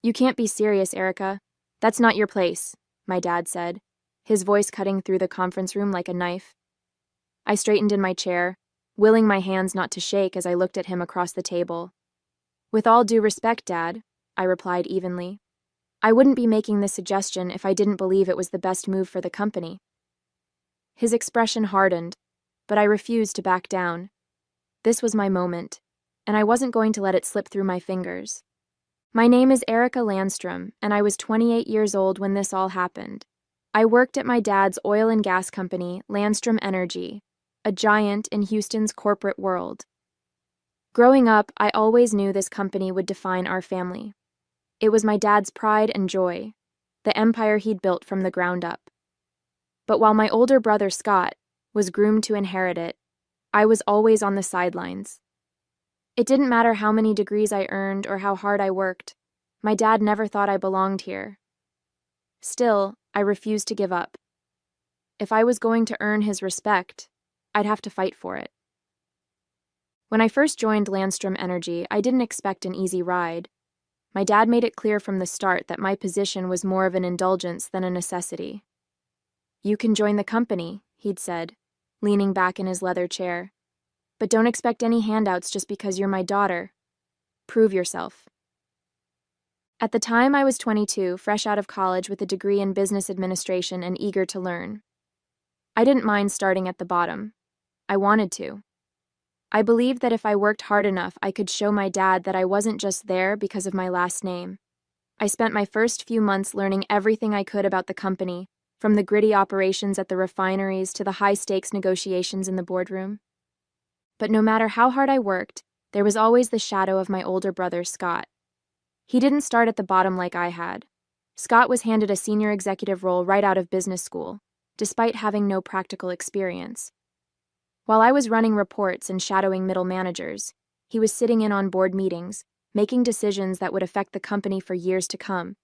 You can't be serious, Erica. That's not your place, my dad said, his voice cutting through the conference room like a knife. I straightened in my chair, willing my hands not to shake as I looked at him across the table. With all due respect, Dad, I replied evenly. I wouldn't be making this suggestion if I didn't believe it was the best move for the company. His expression hardened, but I refused to back down. This was my moment, and I wasn't going to let it slip through my fingers. My name is Erica Landstrom, and I was 28 years old when this all happened. I worked at my dad's oil and gas company, Landstrom Energy, a giant in Houston's corporate world. Growing up, I always knew this company would define our family. It was my dad's pride and joy, the empire he'd built from the ground up. But while my older brother, Scott, was groomed to inherit it, I was always on the sidelines. It didn't matter how many degrees I earned or how hard I worked. My dad never thought I belonged here. Still, I refused to give up. If I was going to earn his respect, I'd have to fight for it. When I first joined Landstrom Energy, I didn't expect an easy ride. My dad made it clear from the start that my position was more of an indulgence than a necessity. You can join the company, he'd said, leaning back in his leather chair. But don't expect any handouts just because you're my daughter. Prove yourself. At the time, I was 22, fresh out of college with a degree in business administration and eager to learn. I didn't mind starting at the bottom. I wanted to. I believed that if I worked hard enough, I could show my dad that I wasn't just there because of my last name. I spent my first few months learning everything I could about the company, from the gritty operations at the refineries to the high-stakes negotiations in the boardroom. But no matter how hard I worked, there was always the shadow of my older brother, Scott. He didn't start at the bottom like I had. Scott was handed a senior executive role right out of business school, despite having no practical experience. While I was running reports and shadowing middle managers, he was sitting in on board meetings, making decisions that would affect the company for years to come.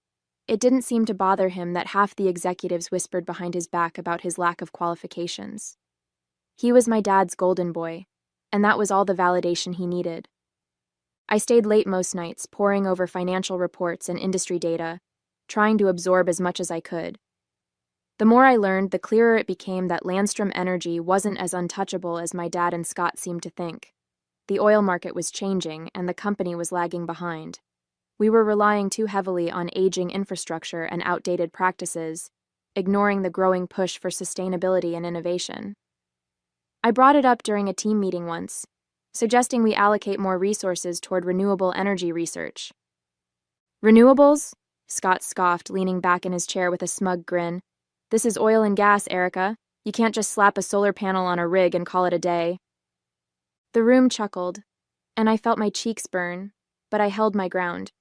It didn't seem to bother him that half the executives whispered behind his back about his lack of qualifications. He was my dad's golden boy, and that was all the validation he needed. I stayed late most nights, poring over financial reports and industry data, trying to absorb as much as I could. The more I learned, the clearer it became that Landstrom Energy wasn't as untouchable as my dad and Scott seemed to think. The oil market was changing, and the company was lagging behind. We were relying too heavily on aging infrastructure and outdated practices, ignoring the growing push for sustainability and innovation. I brought it up during a team meeting once, suggesting we allocate more resources toward renewable energy research. Renewables? Scott scoffed, leaning back in his chair with a smug grin. This is oil and gas, Erica. You can't just slap a solar panel on a rig and call it a day. The room chuckled, and I felt my cheeks burn, but I held my ground.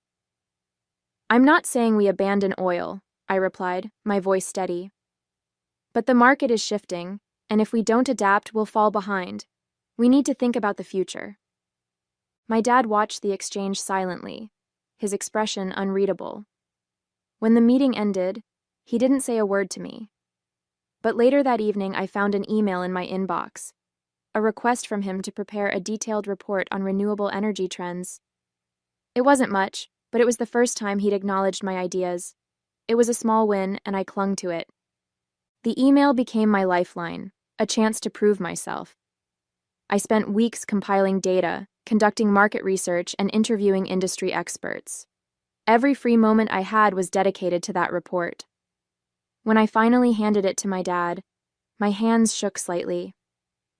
I'm not saying we abandon oil, I replied, my voice steady. But the market is shifting, and if we don't adapt, we'll fall behind. We need to think about the future. My dad watched the exchange silently, his expression unreadable. When the meeting ended, he didn't say a word to me. But later that evening, I found an email in my inbox, a request from him to prepare a detailed report on renewable energy trends. It wasn't much, but it was the first time he'd acknowledged my ideas. It was a small win, and I clung to it. The email became my lifeline, a chance to prove myself. I spent weeks compiling data, conducting market research, and interviewing industry experts. Every free moment I had was dedicated to that report. When I finally handed it to my dad, my hands shook slightly.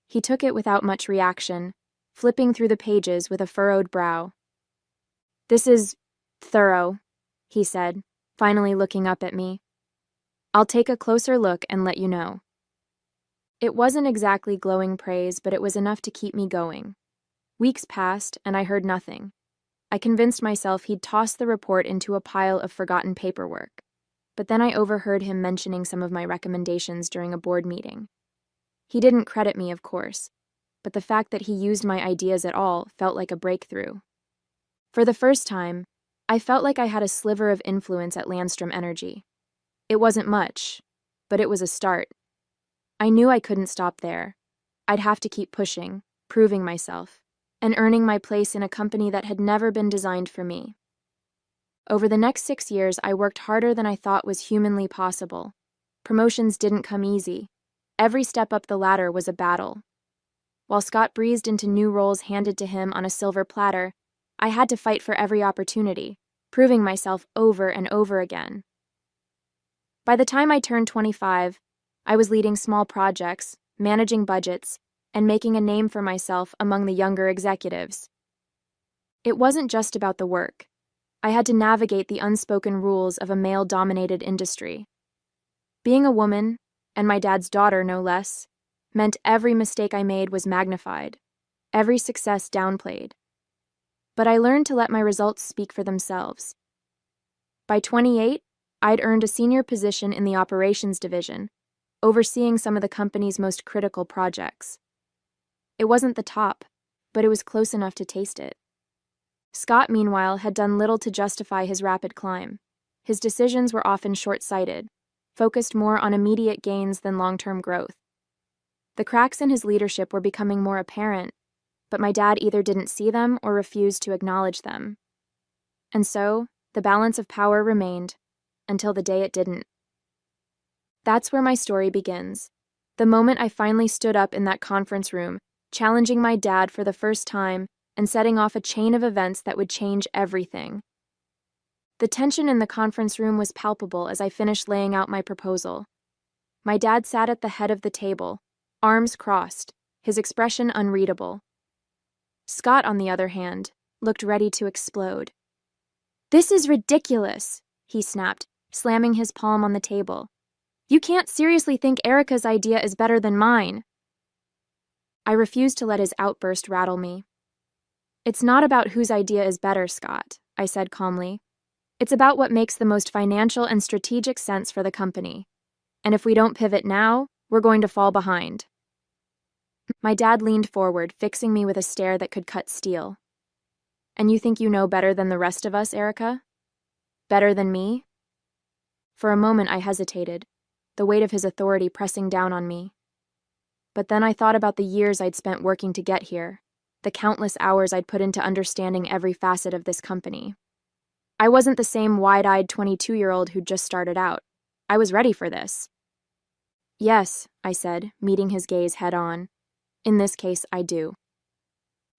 He took it without much reaction, flipping through the pages with a furrowed brow. "This is thorough," he said, finally looking up at me. "I'll take a closer look and let you know." It wasn't exactly glowing praise, but it was enough to keep me going. Weeks passed, and I heard nothing. I convinced myself he'd tossed the report into a pile of forgotten paperwork. But then I overheard him mentioning some of my recommendations during a board meeting. He didn't credit me, of course, but the fact that he used my ideas at all felt like a breakthrough. For the first time, I felt like I had a sliver of influence at Landstrom Energy. It wasn't much, but it was a start. I knew I couldn't stop there. I'd have to keep pushing, proving myself, and earning my place in a company that had never been designed for me. Over the next 6 years, I worked harder than I thought was humanly possible. Promotions didn't come easy. Every step up the ladder was a battle. While Scott breezed into new roles handed to him on a silver platter, I had to fight for every opportunity, proving myself over and over again. By the time I turned 25, I was leading small projects, managing budgets, and making a name for myself among the younger executives. It wasn't just about the work. I had to navigate the unspoken rules of a male-dominated industry. Being a woman, and my dad's daughter no less, meant every mistake I made was magnified, every success downplayed. But I learned to let my results speak for themselves. By 28, I'd earned a senior position in the operations division, overseeing some of the company's most critical projects. It wasn't the top, but it was close enough to taste it. Scott, meanwhile, had done little to justify his rapid climb. His decisions were often short-sighted, focused more on immediate gains than long-term growth. The cracks in his leadership were becoming more apparent, but my dad either didn't see them or refused to acknowledge them. And so, the balance of power remained, until the day it didn't. That's where my story begins. The moment I finally stood up in that conference room, challenging my dad for the first time and setting off a chain of events that would change everything. The tension in the conference room was palpable as I finished laying out my proposal. My dad sat at the head of the table, arms crossed, his expression unreadable. Scott, on the other hand, looked ready to explode. "This is ridiculous," he snapped, slamming his palm on the table. "You can't seriously think Erica's idea is better than mine." I refused to let his outburst rattle me. "It's not about whose idea is better, Scott," I said calmly. "It's about what makes the most financial and strategic sense for the company. And if we don't pivot now, we're going to fall behind." My dad leaned forward, fixing me with a stare that could cut steel. "And you think you know better than the rest of us, Erica? Better than me?" For a moment I hesitated, the weight of his authority pressing down on me. But then I thought about the years I'd spent working to get here, the countless hours I'd put into understanding every facet of this company. I wasn't the same wide-eyed 22-year-old who'd just started out. I was ready for this. "Yes," I said, meeting his gaze head-on. "In this case, I do."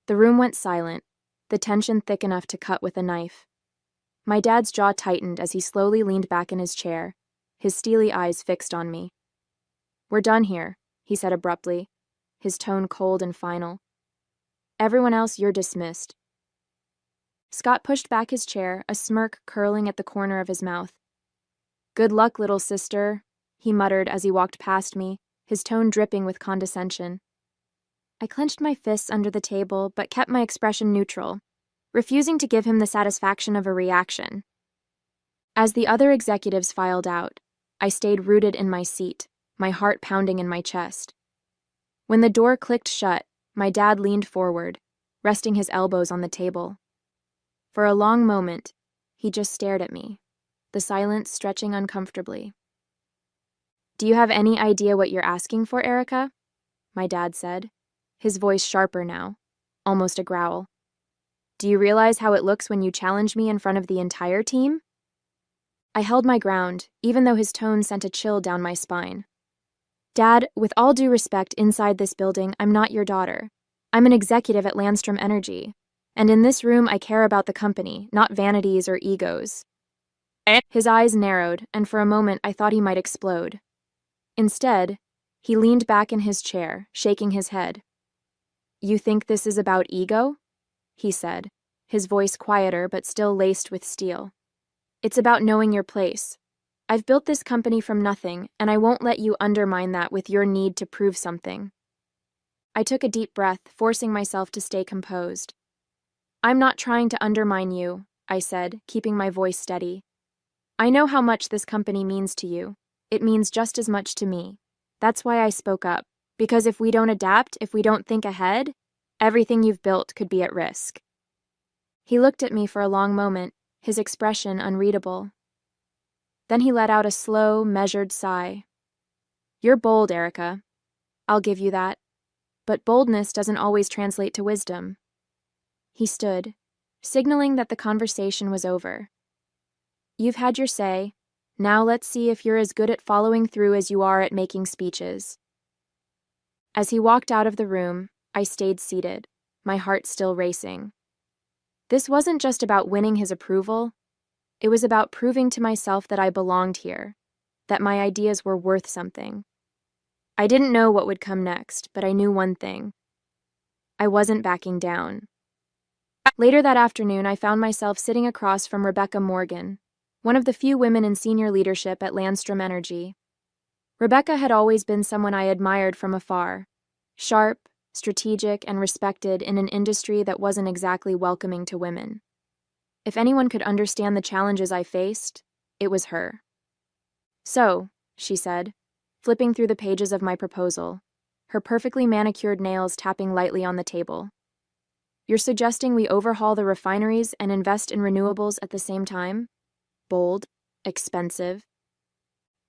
The room went silent, the tension thick enough to cut with a knife. My dad's jaw tightened as he slowly leaned back in his chair, his steely eyes fixed on me. "We're done here," he said abruptly, his tone cold and final. "Everyone else, you're dismissed." Scott pushed back his chair, a smirk curling at the corner of his mouth. "Good luck, little sister," he muttered as he walked past me, his tone dripping with condescension. I clenched my fists under the table but kept my expression neutral, refusing to give him the satisfaction of a reaction. As the other executives filed out, I stayed rooted in my seat, my heart pounding in my chest. When the door clicked shut, my dad leaned forward, resting his elbows on the table. For a long moment, he just stared at me, the silence stretching uncomfortably. "Do you have any idea what you're asking for, Erica?" my dad said, his voice sharper now, almost a growl. "Do you realize how it looks when you challenge me in front of the entire team?" I held my ground, even though his tone sent a chill down my spine. "Dad, with all due respect, inside this building, I'm not your daughter. I'm an executive at Landstrom Energy, and in this room I care about the company, not vanities or egos." His eyes narrowed, and for a moment I thought he might explode. Instead, he leaned back in his chair, shaking his head. "You think this is about ego?" he said, his voice quieter but still laced with steel. "It's about knowing your place. I've built this company from nothing, and I won't let you undermine that with your need to prove something." I took a deep breath, forcing myself to stay composed. "I'm not trying to undermine you," I said, keeping my voice steady. "I know how much this company means to you. It means just as much to me. That's why I spoke up, because if we don't adapt, if we don't think ahead, everything you've built could be at risk." He looked at me for a long moment, his expression unreadable. Then he let out a slow, measured sigh. "You're bold, Erica. I'll give you that. But boldness doesn't always translate to wisdom." He stood, signaling that the conversation was over. You've had your say. Now let's see if you're as good at following through as you are at making speeches. As he walked out of the room, I stayed seated, my heart still racing. This wasn't just about winning his approval. It was about proving to myself that I belonged here, that my ideas were worth something. I didn't know what would come next, but I knew one thing. I wasn't backing down. Later that afternoon, I found myself sitting across from Rebecca Morgan, one of the few women in senior leadership at Landstrom Energy. Rebecca had always been someone I admired from afar, sharp, strategic, and respected in an industry that wasn't exactly welcoming to women. If anyone could understand the challenges I faced, it was her. So, she said, flipping through the pages of my proposal, her perfectly manicured nails tapping lightly on the table. You're suggesting we overhaul the refineries and invest in renewables at the same time? Bold, expensive,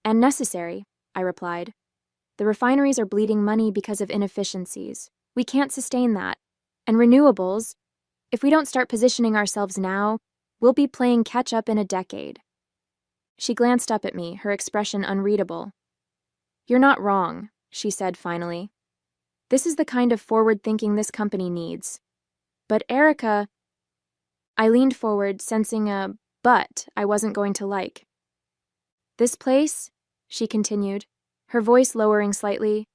and necessary, I replied. The refineries are bleeding money because of inefficiencies. We can't sustain that. And renewables, if we don't start positioning ourselves now, we'll be playing catch-up in a decade. She glanced up at me, her expression unreadable. You're not wrong, she said finally. This is the kind of forward thinking this company needs. But Erica... I leaned forward, sensing a but I wasn't going to like. This place, she continued, her voice lowering slightly,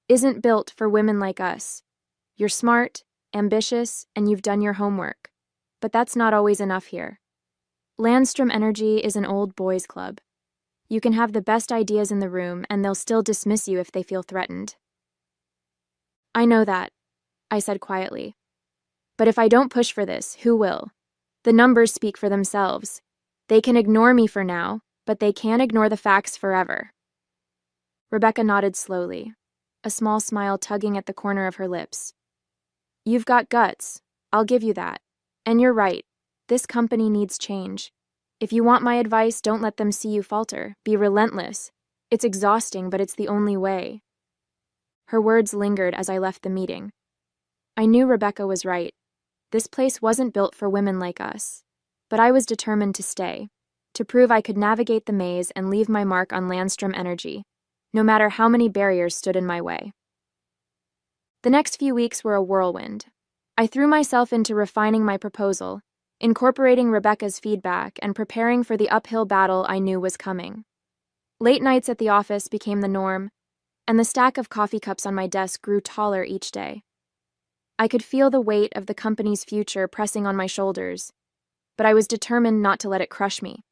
isn't built for women like us. You're smart, ambitious, and you've done your homework. But that's not always enough here. Landstrom Energy is an old boys' club. You can have the best ideas in the room, and they'll still dismiss you if they feel threatened. I know that, I said quietly. But if I don't push for this, who will? The numbers speak for themselves. They can ignore me for now, but they can't ignore the facts forever. Rebecca nodded slowly, a small smile tugging at the corner of her lips. You've got guts, I'll give you that. And you're right, this company needs change. If you want my advice, don't let them see you falter. Be relentless. It's exhausting, but it's the only way. Her words lingered as I left the meeting. I knew Rebecca was right. This place wasn't built for women like us. But I was determined to stay, to prove I could navigate the maze and leave my mark on Landstrom Energy, no matter how many barriers stood in my way. The next few weeks were a whirlwind. I threw myself into refining my proposal, incorporating Rebecca's feedback and preparing for the uphill battle I knew was coming. Late nights at the office became the norm, and the stack of coffee cups on my desk grew taller each day. I could feel the weight of the company's future pressing on my shoulders, but I was determined not to let it crush me.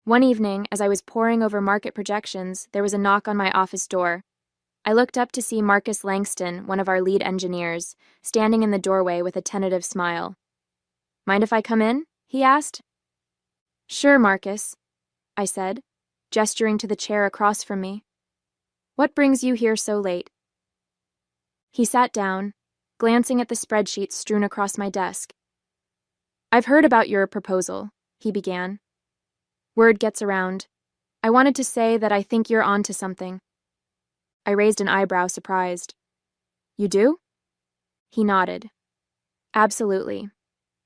One evening, as I was poring over market projections, there was a knock on my office door. I looked up to see Marcus Langston, one of our lead engineers, standing in the doorway with a tentative smile. Mind if I come in? He asked. Sure, Marcus, I said, gesturing to the chair across from me. What brings you here so late? He sat down, glancing at the spreadsheets strewn across my desk. I've heard about your proposal, he began. Word gets around. I wanted to say that I think you're onto something. I raised an eyebrow, surprised. You do? He nodded. Absolutely.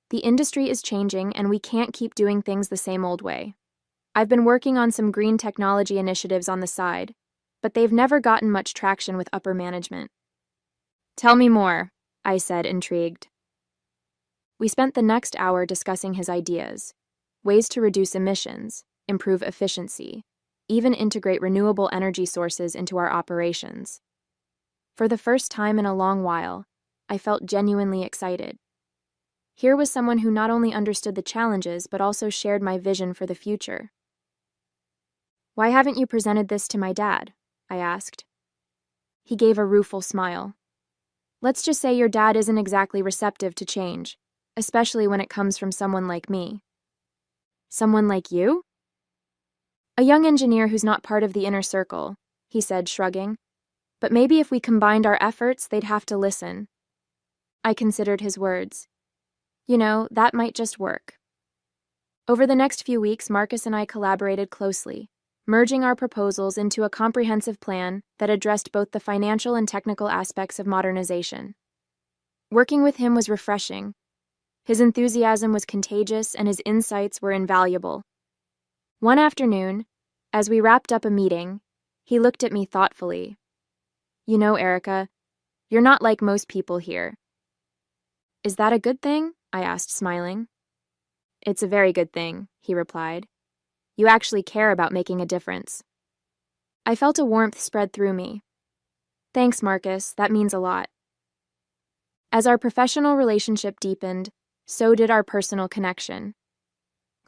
The industry is changing, and we can't keep doing things the same old way. I've been working on some green technology initiatives on the side, but they've never gotten much traction with upper management. Tell me more, I said, intrigued. We spent the next hour discussing his ideas, ways to reduce emissions, improve efficiency, even integrate renewable energy sources into our operations. For the first time in a long while, I felt genuinely excited. Here was someone who not only understood the challenges but also shared my vision for the future. Why haven't you presented this to my dad? I asked. He gave a rueful smile. Let's just say your dad isn't exactly receptive to change, especially when it comes from someone like me. Someone like you? A young engineer who's not part of the inner circle, he said, shrugging. But maybe if we combined our efforts, they'd have to listen. I considered his words. You know, that might just work. Over the next few weeks, Marcus and I collaborated closely, merging our proposals into a comprehensive plan that addressed both the financial and technical aspects of modernization. Working with him was refreshing. His enthusiasm was contagious, and his insights were invaluable. One afternoon, as we wrapped up a meeting, he looked at me thoughtfully. You know, Erica, you're not like most people here. Is that a good thing? I asked, smiling. It's a very good thing, he replied. You actually care about making a difference. I felt a warmth spread through me. Thanks, Marcus, that means a lot. As our professional relationship deepened, so did our personal connection.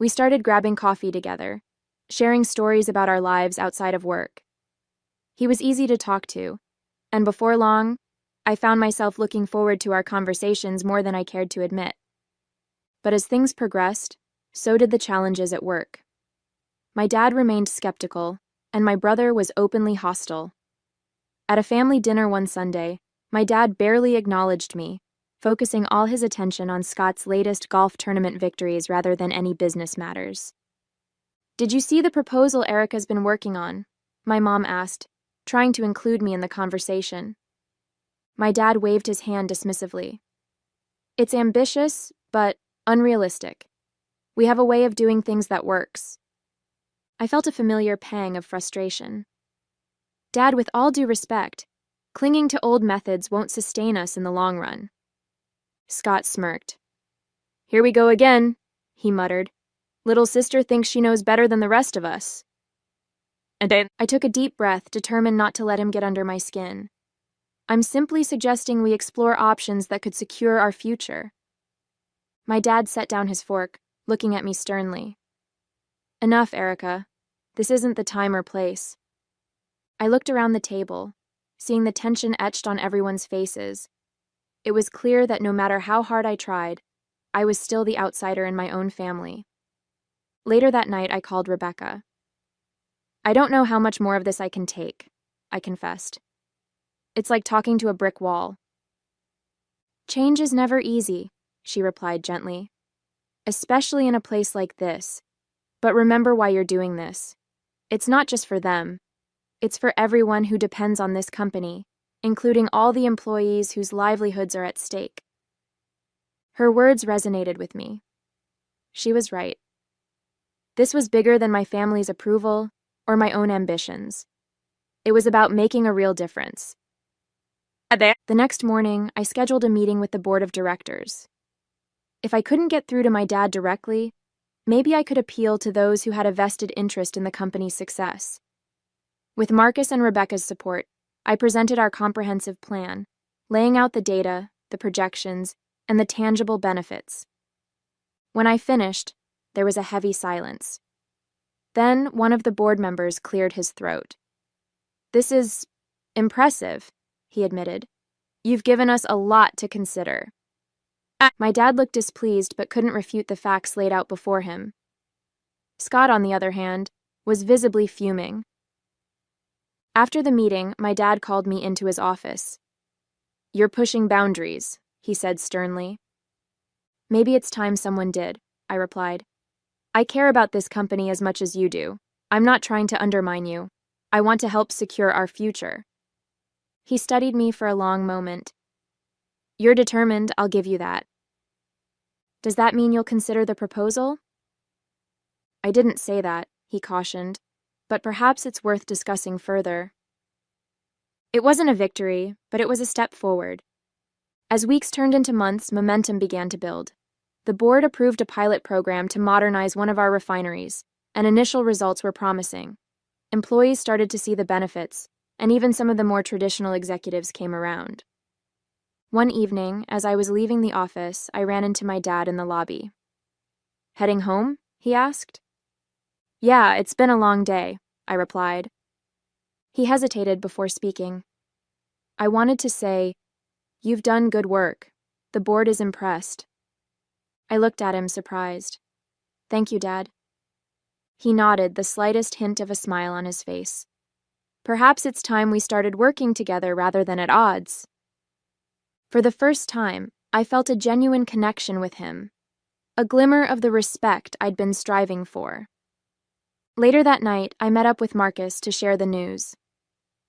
We started grabbing coffee together, sharing stories about our lives outside of work. He was easy to talk to, and before long, I found myself looking forward to our conversations more than I cared to admit. But as things progressed, so did the challenges at work. My dad remained skeptical, and my brother was openly hostile. At a family dinner one Sunday, my dad barely acknowledged me, focusing all his attention on Scott's latest golf tournament victories rather than any business matters. Did you see the proposal Erica's been working on? My mom asked, trying to include me in the conversation. My dad waved his hand dismissively. It's ambitious, but unrealistic. We have a way of doing things that works. I felt a familiar pang of frustration. Dad, with all due respect, clinging to old methods won't sustain us in the long run. Scott smirked. Here we go again, he muttered. Little sister thinks she knows better than the rest of us. And I took a deep breath, determined not to let him get under my skin. I'm simply suggesting we explore options that could secure our future. My dad set down his fork, looking at me sternly. Enough, Erica. This isn't the time or place. I looked around the table, seeing the tension etched on everyone's faces. It was clear that no matter how hard I tried, I was still the outsider in my own family. Later that night, I called Rebecca. I don't know how much more of this I can take, I confessed. It's like talking to a brick wall. Change is never easy, she replied gently. Especially in a place like this. But remember why you're doing this. It's not just for them. It's for everyone who depends on this company, including all the employees whose livelihoods are at stake. Her words resonated with me. She was right. This was bigger than my family's approval or my own ambitions. It was about making a real difference. The next morning, I scheduled a meeting with the board of directors. If I couldn't get through to my dad directly, maybe I could appeal to those who had a vested interest in the company's success. With Marcus and Rebecca's support, I presented our comprehensive plan, laying out the data, the projections, and the tangible benefits. When I finished, there was a heavy silence. Then one of the board members cleared his throat. This is impressive, he admitted. You've given us a lot to consider. My dad looked displeased but couldn't refute the facts laid out before him. Scott, on the other hand, was visibly fuming. After the meeting, my dad called me into his office. You're pushing boundaries, he said sternly. Maybe it's time someone did, I replied. I care about this company as much as you do. I'm not trying to undermine you. I want to help secure our future. He studied me for a long moment. You're determined, I'll give you that. Does that mean you'll consider the proposal? I didn't say that, he cautioned, but perhaps it's worth discussing further. It wasn't a victory, but it was a step forward. As weeks turned into months, momentum began to build. The board approved a pilot program to modernize one of our refineries, and initial results were promising. Employees started to see the benefits, and even some of the more traditional executives came around. One evening, as I was leaving the office, I ran into my dad in the lobby. Heading home? He asked. Yeah, it's been a long day, I replied. He hesitated before speaking. I wanted to say, You've done good work. The board is impressed. I looked at him, surprised. Thank you, Dad. He nodded, the slightest hint of a smile on his face. Perhaps it's time we started working together rather than at odds. For the first time, I felt a genuine connection with him, a glimmer of the respect I'd been striving for. Later that night, I met up with Marcus to share the news.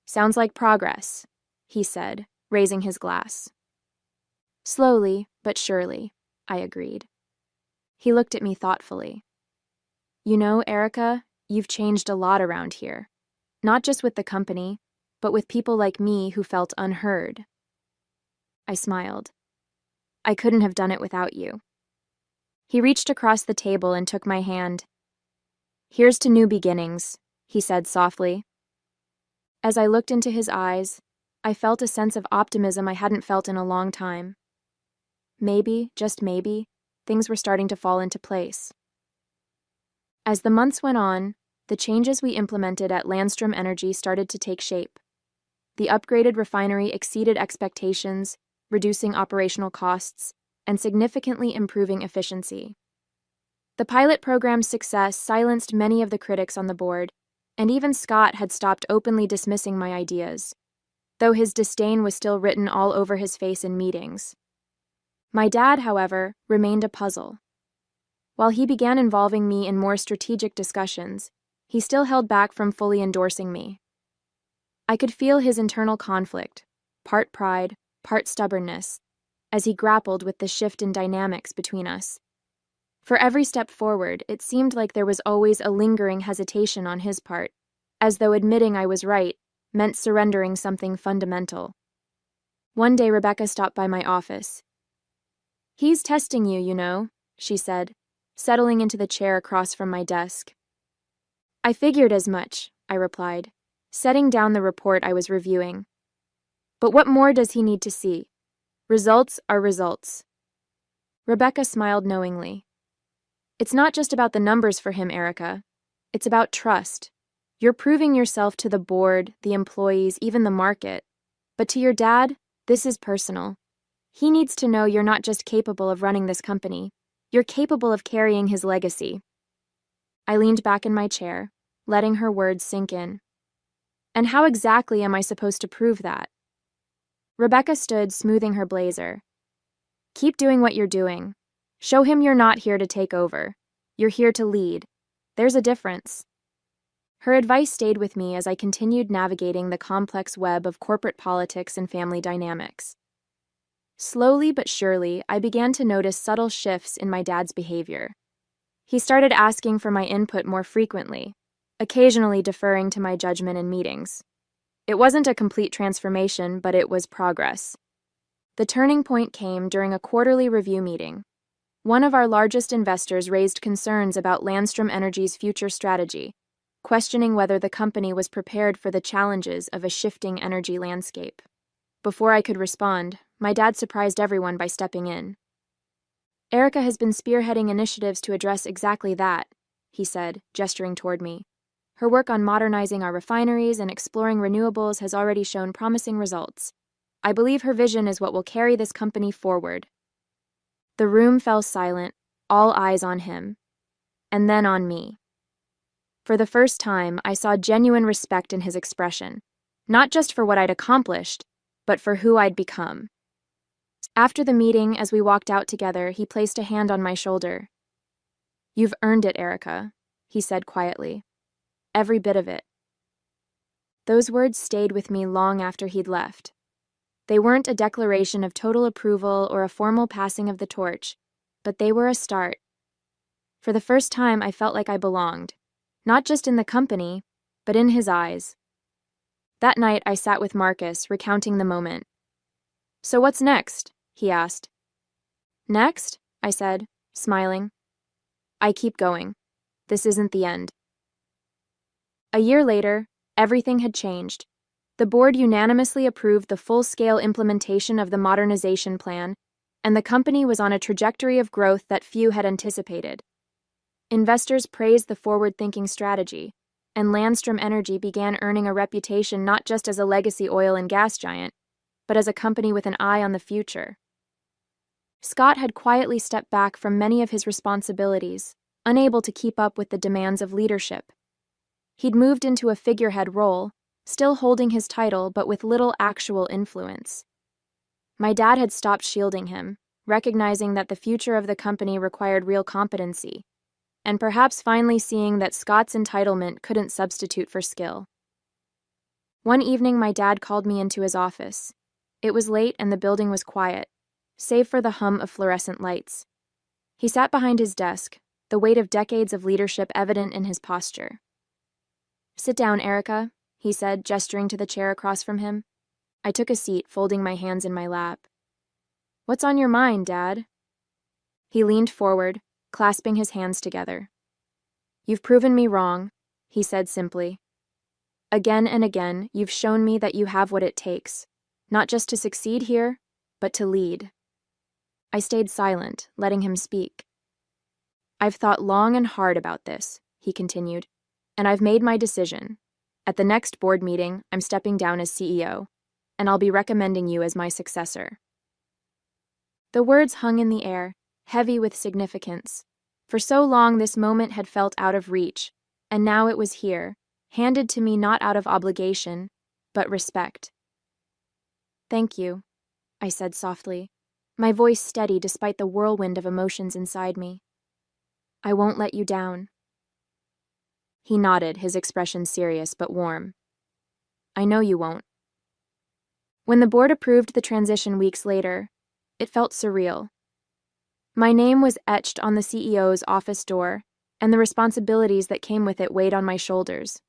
Sounds like progress, he said, raising his glass. Slowly, but surely, I agreed. He looked at me thoughtfully. You know, Erica, you've changed a lot around here. Not just with the company, but with people like me who felt unheard. I smiled. I couldn't have done it without you. He reached across the table and took my hand. Here's to new beginnings, he said softly. As I looked into his eyes, I felt a sense of optimism I hadn't felt in a long time. Maybe, just maybe, things were starting to fall into place. As the months went on, the changes we implemented at Landstrom Energy started to take shape. The upgraded refinery exceeded expectations, reducing operational costs and significantly improving efficiency. The pilot program's success silenced many of the critics on the board, and even Scott had stopped openly dismissing my ideas, though his disdain was still written all over his face in meetings. My dad, however, remained a puzzle. While he began involving me in more strategic discussions, he still held back from fully endorsing me. I could feel his internal conflict, part pride, part stubbornness, as he grappled with the shift in dynamics between us. For every step forward, it seemed like there was always a lingering hesitation on his part, as though admitting I was right meant surrendering something fundamental. One day Rebecca stopped by my office. "He's testing you, you know," she said, settling into the chair across from my desk. "I figured as much," I replied, setting down the report I was reviewing. "But what more does he need to see? Results are results." Rebecca smiled knowingly. "It's not just about the numbers for him, Erica. It's about trust. You're proving yourself to the board, the employees, even the market. But to your dad, this is personal. He needs to know you're not just capable of running this company. You're capable of carrying his legacy." I leaned back in my chair, letting her words sink in. "And how exactly am I supposed to prove that?" Rebecca stood, smoothing her blazer. "Keep doing what you're doing. Show him you're not here to take over. You're here to lead. There's a difference." Her advice stayed with me as I continued navigating the complex web of corporate politics and family dynamics. Slowly but surely, I began to notice subtle shifts in my dad's behavior. He started asking for my input more frequently, occasionally deferring to my judgment in meetings. It wasn't a complete transformation, but it was progress. The turning point came during a quarterly review meeting. One of our largest investors raised concerns about Landstrom Energy's future strategy, questioning whether the company was prepared for the challenges of a shifting energy landscape. Before I could respond, my dad surprised everyone by stepping in. "Erica has been spearheading initiatives to address exactly that," he said, gesturing toward me. "Her work on modernizing our refineries and exploring renewables has already shown promising results. I believe her vision is what will carry this company forward." The room fell silent, all eyes on him, and then on me. For the first time, I saw genuine respect in his expression, not just for what I'd accomplished, but for who I'd become. After the meeting, as we walked out together, he placed a hand on my shoulder. "You've earned it, Erica," he said quietly. "Every bit of it." Those words stayed with me long after he'd left. They weren't a declaration of total approval or a formal passing of the torch, but they were a start. For the first time, I felt like I belonged, not just in the company, but in his eyes. That night, I sat with Marcus, recounting the moment. "So what's next?" he asked. "Next?" I said, smiling. "I keep going. This isn't the end." A year later, everything had changed. The board unanimously approved the full-scale implementation of the modernization plan, and the company was on a trajectory of growth that few had anticipated. Investors praised the forward-thinking strategy, and Landstrom Energy began earning a reputation not just as a legacy oil and gas giant, but as a company with an eye on the future. Scott had quietly stepped back from many of his responsibilities, unable to keep up with the demands of leadership. He'd moved into a figurehead role, still holding his title but with little actual influence. My dad had stopped shielding him, recognizing that the future of the company required real competency, and perhaps finally seeing that Scott's entitlement couldn't substitute for skill. One evening, my dad called me into his office. It was late and the building was quiet, save for the hum of fluorescent lights. He sat behind his desk, the weight of decades of leadership evident in his posture. Sit down, Erica, he said, gesturing to the chair across from him. I took a seat, folding my hands in my lap. What's on your mind, Dad? He leaned forward, clasping his hands together. You've proven me wrong, he said simply. Again and again, you've shown me that you have what it takes, not just to succeed here, but to lead. I stayed silent, letting him speak. I've thought long and hard about this, he continued, and I've made my decision. At the next board meeting, I'm stepping down as CEO, and I'll be recommending you as my successor. The words hung in the air, heavy with significance. For so long, this moment had felt out of reach, and now it was here, handed to me not out of obligation, but respect. Thank you, I said softly, my voice steady despite the whirlwind of emotions inside me. I won't let you down. He nodded, his expression serious but warm. I know you won't. When the board approved the transition weeks later, it felt surreal. My name was etched on the CEO's office door, and the responsibilities that came with it weighed on my shoulders.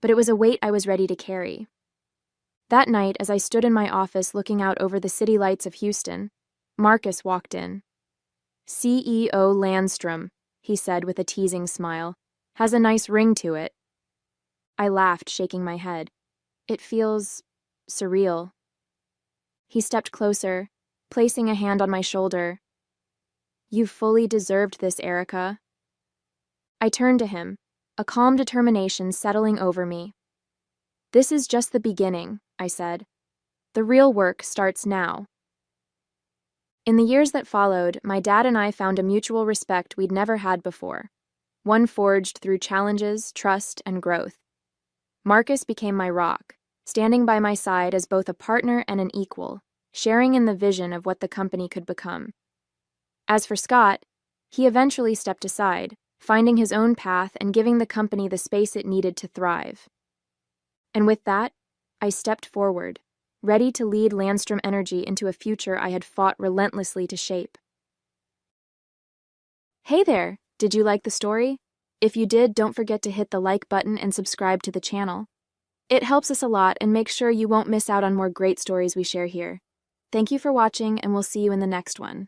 But it was a weight I was ready to carry. That night, as I stood in my office looking out over the city lights of Houston, Marcus walked in. CEO Landstrom, he said with a teasing smile, has a nice ring to it. I laughed, shaking my head. It feels surreal. He stepped closer, placing a hand on my shoulder. You fully deserved this, Erica. I turned to him, a calm determination settling over me. This is just the beginning, I said. The real work starts now. In the years that followed, my dad and I found a mutual respect we'd never had before, one forged through challenges, trust, and growth. Marcus became my rock, standing by my side as both a partner and an equal, sharing in the vision of what the company could become. As for Scott, he eventually stepped aside, finding his own path and giving the company the space it needed to thrive. And with that, I stepped forward, ready to lead Landstrom Energy into a future I had fought relentlessly to shape. Hey there! Did you like the story? If you did, don't forget to hit the like button and subscribe to the channel. It helps us a lot and makes sure you won't miss out on more great stories we share here. Thank you for watching, and we'll see you in the next one.